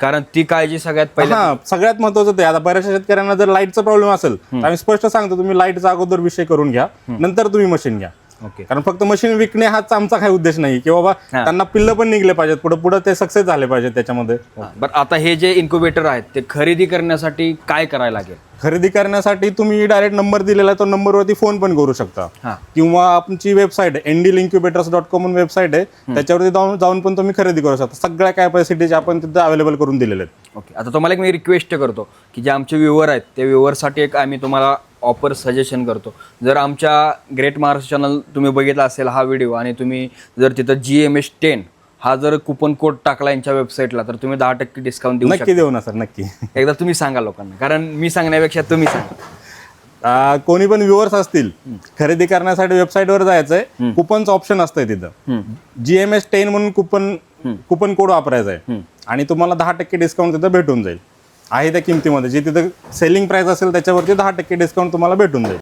कारण ती काळजी सगळ्यात पहिला. हा, सगळ्यात महत्वाचं ते. आता बऱ्याचशा शेतकऱ्यांना जर लाईटचा प्रॉब्लेम असेल तर आम्ही स्पष्ट सांगतो, तुम्ही लाईटचा अगोदर विषय करून घ्या, नंतर तुम्ही मशीन घ्या. ओके. कारण फक्त मशीन विकणे हाच आमचा काही उद्देश नाही, की बाबा त्यांना पिल्लं पण निघले पाहिजेत, पुढे ते सक्सेस झाले पाहिजेत त्याच्यामध्ये. बरं, आता हे जे इन्क्युबेटर आहेत ते खरेदी करण्यासाठी काय करायला लागेल? खरेदी करण्यासाठी तुम्ही डायरेक्ट नंबर दिलेला आहे, तो नंबरवरती फोन पण करू शकता, हा. किंवा आमची वेबसाईट आहे ndlincubators.com म्हणून वेबसाईट आहे, त्याच्यावरती जाऊन पण तुम्ही खरेदी करू शकता. सगळ्या कॅपॅसिटीज आपण तिथे अवेलेबल करून दिलेले आहेत. ओके. आता तुम्हाला एक मी रिक्वेस्ट करतो की जे आमचे व्ह्युअर आहेत त्या व्ह्युअरसाठी एक आम्ही तुम्हाला ऑफर सजेशन करतो. जर आमच्या ग्रेट महाराष्ट्र चॅनल तुम्ही बघितला असेल हा व्हिडिओ, आणि तुम्ही जर तिथं GMS10 हा जर कुपन कोड टाकला यांच्या वेबसाईटला, तर तुम्ही 10% डिस्काउंट देऊ नक्की शकता. देऊ ना सर, नक्की. एकदा तुम्ही सांगा लोकांना, कारण मी सांगण्यापेक्षा तुम्ही सांगा. कोणी पण व्ह्युअर्स असतील, खरेदी करण्यासाठी वेबसाईटवर जायचंय, कुपनचं ऑप्शन असतंय तिथं, GMS10 म्हणून कुपन कोड वापरायचा आहे, आणि तुम्हाला 10% डिस्काउंट तिथं भेटून जाईल. आहे त्या किमतीमध्ये, जी तिथं सेलिंग प्राइस असेल त्याच्यावरती 10% डिस्काउंट तुम्हाला भेटून जाईल.